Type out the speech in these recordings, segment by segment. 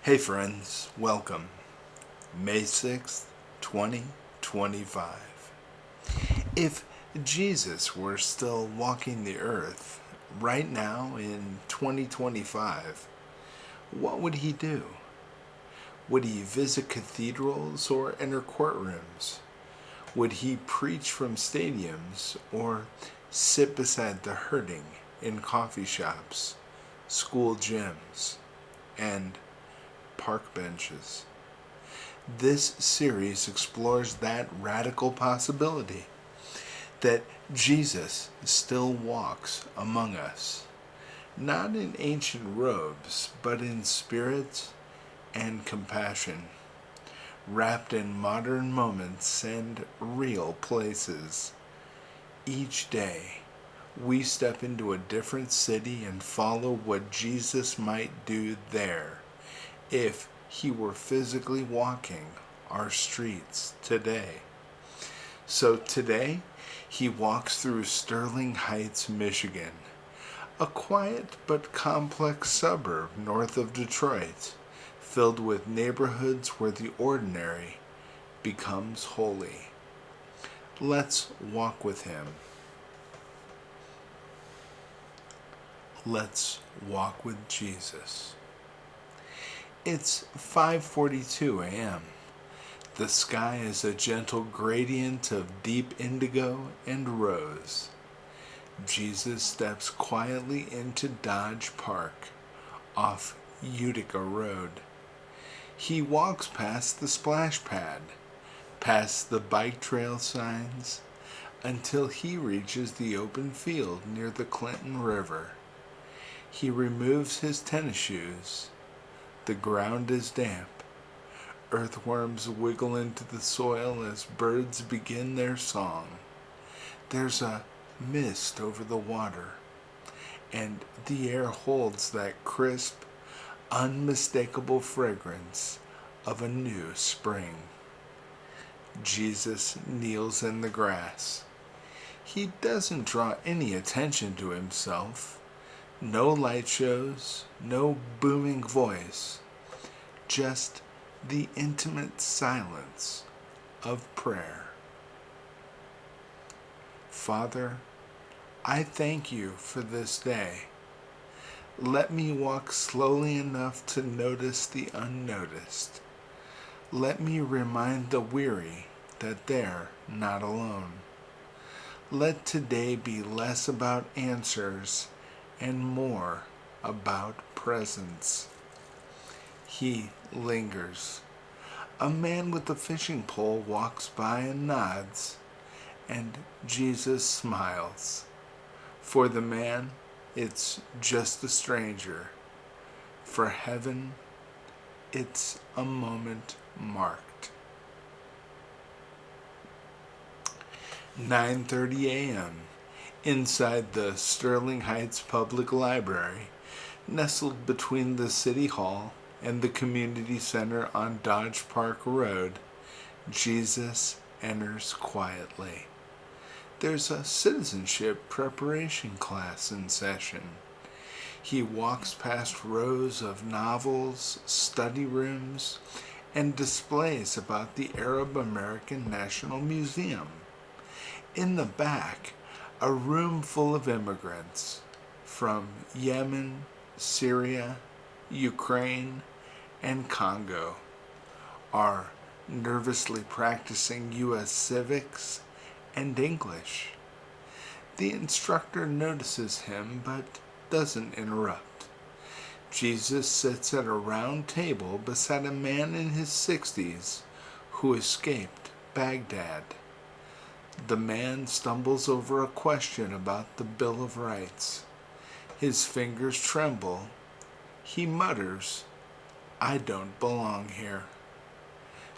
Hey friends, welcome. May 6th, 2025. If Jesus were still walking the earth right now in 2025, what would he do? Would he visit cathedrals or enter courtrooms? Would he preach from stadiums or sit beside the hurting in coffee shops, school gyms, and park benches? This series explores that radical possibility that Jesus still walks among us, not in ancient robes, but in spirit and compassion, wrapped in modern moments and real places. Each day, we step into a different city and follow what Jesus might do there if he were physically walking our streets today. So today, he walks through Sterling Heights, Michigan, a quiet but complex suburb north of Detroit, filled with neighborhoods where the ordinary becomes holy. Let's walk with him. Let's walk with Jesus. It's 5:42 a.m. The sky is a gentle gradient of deep indigo and rose. Jesus steps quietly into Dodge Park, off Utica Road. He walks past the splash pad, past the bike trail signs, until he reaches the open field near the Clinton River. He removes his tennis shoes. The ground is damp. Earthworms wiggle into the soil as birds begin their song. There's a mist over the water, and the air holds that crisp, unmistakable fragrance of a new spring. Jesus kneels in the grass. He doesn't draw any attention to himself. No light shows, no booming voice, just the intimate silence of prayer. Father, I thank you for this day. Let me walk slowly enough to notice the unnoticed. Let me remind the weary that they're not alone. Let today be less about answers and more about presence. He lingers. A man with a fishing pole walks by and nods, and Jesus smiles. For the man, it's just a stranger. For heaven, it's a moment marked. 9:30 a.m. Inside the Sterling Heights Public Library, nestled between the City Hall and the Community Center on Dodge Park Road, Jesus enters quietly. There's a citizenship preparation class in session. He walks past rows of novels, study rooms, and displays about the Arab American National Museum. In the back, a room full of immigrants from Yemen, Syria, Ukraine, and Congo are nervously practicing U.S. civics and English. The instructor notices him but doesn't interrupt. Jesus sits at a round table beside a man in his 60s who escaped Baghdad. The man stumbles over a question about the Bill of Rights. His fingers tremble. He mutters, "I don't belong here."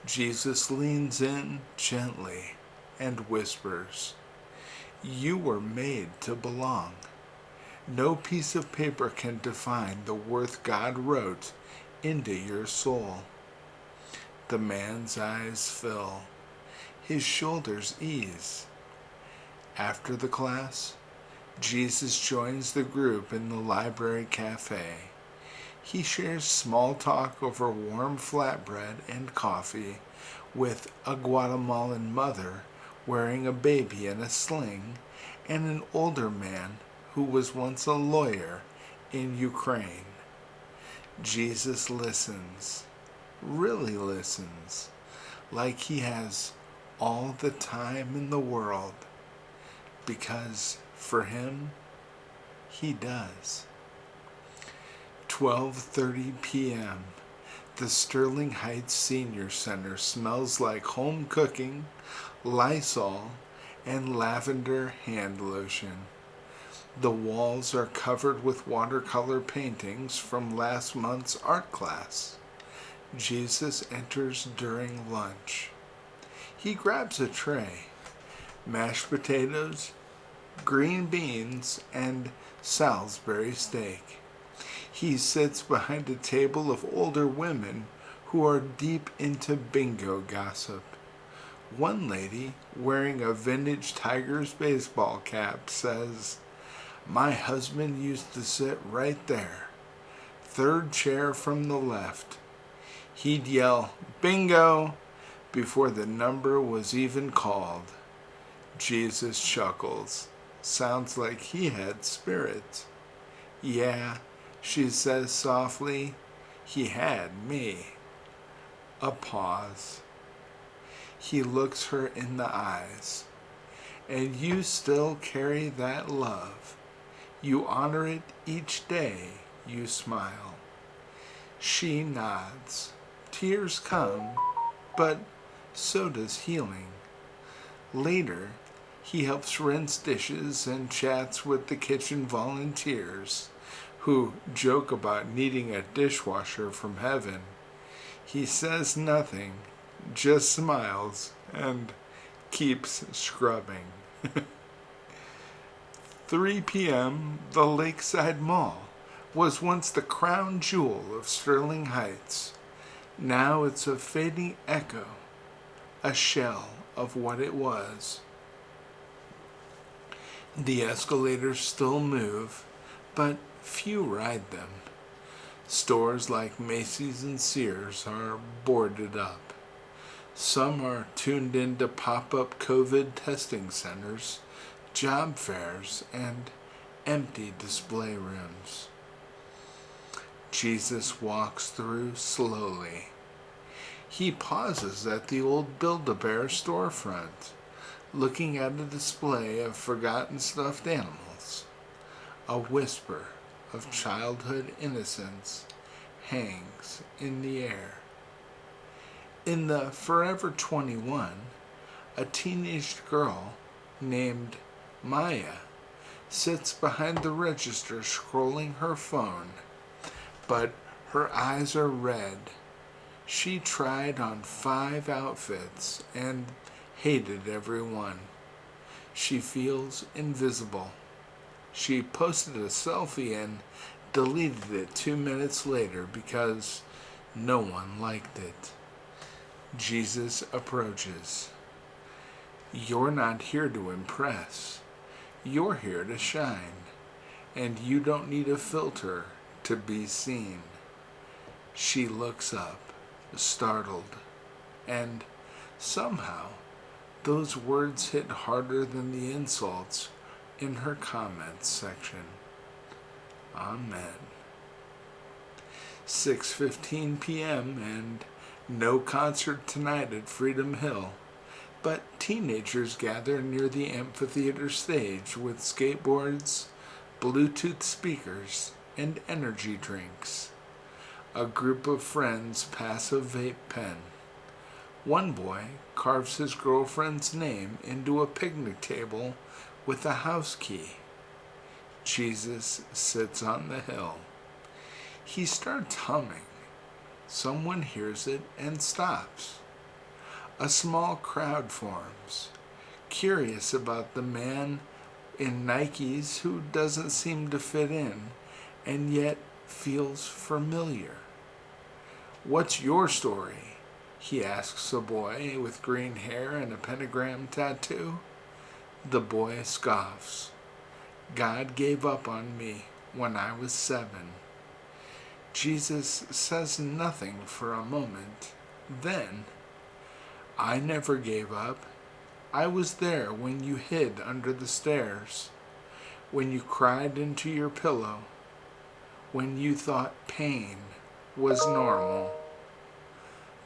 Jesus leans in gently and whispers, "You were made to belong. No piece of paper can define the worth God wrote into your soul." The man's eyes fill. His shoulders ease. After the class, Jesus joins the group in the library cafe. He shares small talk over warm flatbread and coffee with a Guatemalan mother wearing a baby in a sling and an older man who was once a lawyer in Ukraine. Jesus listens, really listens, like he has all the time in the world, because for him, he does. 12:30 p.m. The Sterling Heights Senior Center smells like home cooking, Lysol, and lavender hand lotion. The walls are covered with watercolor paintings from last month's art class. Jesus enters during lunch. He grabs a tray, mashed potatoes, green beans, and Salisbury steak. He sits behind a table of older women who are deep into bingo gossip. One lady, wearing a vintage Tigers baseball cap, says, "My husband used to sit right there, third chair from the left. He'd yell, 'Bingo!' before the number was even called." Jesus chuckles. Sounds like he had spirits. "Yeah," she says softly, "he had me." A pause. He looks her in the eyes. "And you still carry that love. You honor it each day you smile." She nods. Tears come, but so does healing. Later, he helps rinse dishes and chats with the kitchen volunteers, who joke about needing a dishwasher from heaven. He says nothing, just smiles and keeps scrubbing. 3 p.m., the Lakeside Mall was once the crown jewel of Sterling Heights. Now it's a fading echo, a shell of what it was. The escalators still move, but few ride them. Stores like Macy's and Sears are boarded up. Some are tuned into pop-up COVID testing centers, job fairs, and empty display rooms. Jesus walks through slowly. He pauses at the old Build-A-Bear storefront, looking at a display of forgotten stuffed animals. A whisper of childhood innocence hangs in the air. In the Forever 21, a teenage girl named Maya sits behind the register scrolling her phone, but her eyes are red. She tried on 5 outfits and hated every one. She feels invisible. She posted a selfie and deleted it 2 minutes later because no one liked it. Jesus approaches. "You're not here to impress. You're here to shine, and you don't need a filter to be seen." She looks up, startled, and somehow those words hit harder than the insults in her comments section. Amen. 6:15 p.m. and no concert tonight at Freedom Hill, but teenagers gather near the amphitheater stage with skateboards, Bluetooth speakers, and energy drinks. A group of friends pass a vape pen. One boy carves his girlfriend's name into a picnic table with a house key. Jesus sits on the hill. He starts humming. Someone hears it and stops. A small crowd forms, curious about the man in Nikes who doesn't seem to fit in and yet feels familiar. "What's your story?" he asks a boy with green hair and a pentagram tattoo. The boy scoffs. "God gave up on me when I was 7. Jesus says nothing for a moment. Then, "I never gave up. I was there when you hid under the stairs, when you cried into your pillow, when you thought pain was normal."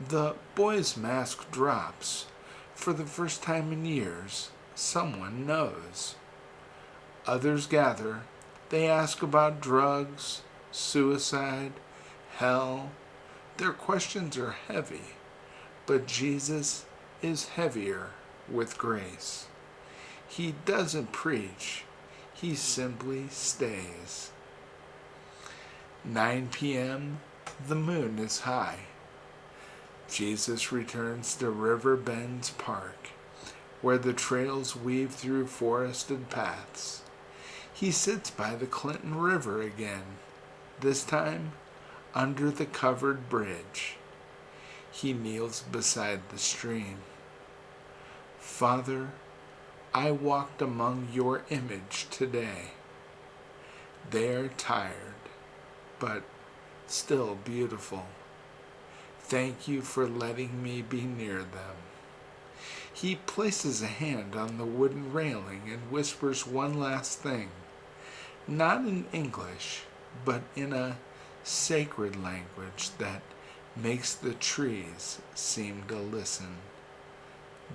The boy's mask drops. For the first time in years, someone knows. Others gather. They ask about drugs, suicide, hell. Their questions are heavy, but Jesus is heavier with grace. He doesn't preach. He simply stays. 9 p.m., the moon is high. Jesus returns to River Bend's Park, where the trails weave through forested paths. He sits by the Clinton River again, this time under the covered bridge. He kneels beside the stream. "Father, I walked among your image today. They are tired, but still beautiful. Thank you for letting me be near them." He places a hand on the wooden railing and whispers one last thing, not in English, but in a sacred language that makes the trees seem to listen.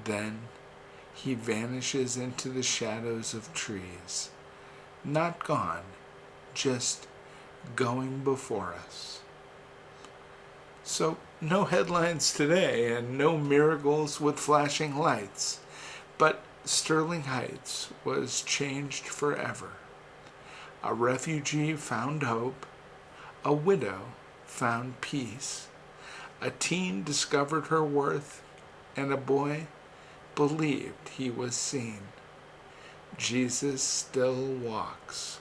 Then he vanishes into the shadows of trees, not gone, just going before us. So, no headlines today and no miracles with flashing lights, but Sterling Heights was changed forever. A refugee found hope, a widow found peace, a teen discovered her worth, and a boy believed he was seen. Jesus still walks,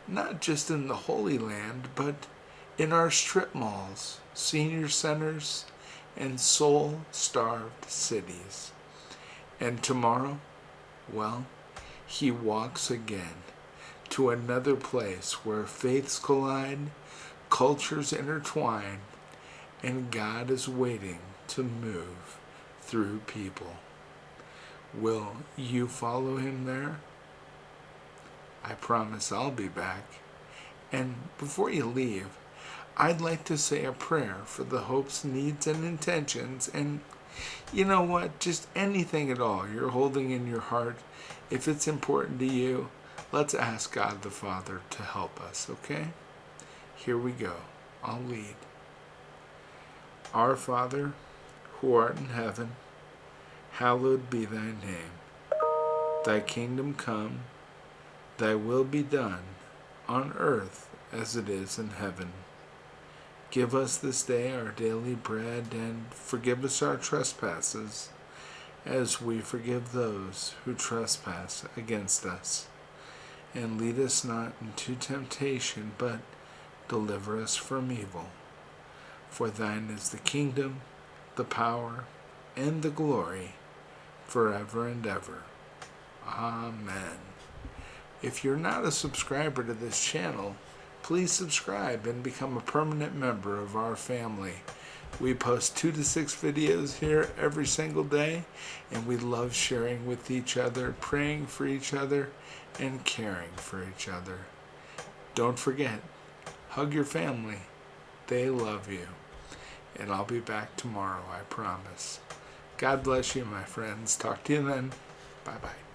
not just in the Holy Land, but in our strip malls, senior centers, and soul-starved cities. And tomorrow, well, he walks again to another place where faiths collide, cultures intertwine, and God is waiting to move through people. Will you follow him there? I promise I'll be back. And before you leave, I'd like to say a prayer for the hopes, needs, and intentions, and you know what, just anything at all you're holding in your heart. If it's important to you, let's ask God the Father to help us, okay? Here we go. I'll lead. Our Father, who art in heaven, hallowed be thy name. Thy kingdom come, thy will be done, on earth as it is in heaven. Give us this day our daily bread, and forgive us our trespasses, as we forgive those who trespass against us. And lead us not into temptation, but deliver us from evil. For thine is the kingdom, the power, and the glory, forever and ever. Amen. If you're not a subscriber to this channel, please subscribe and become a permanent member of our family. We post 2 to 6 videos here every single day, and we love sharing with each other, praying for each other, and caring for each other. Don't forget, hug your family. They love you. And I'll be back tomorrow, I promise. God bless you, my friends. Talk to you then. Bye-bye.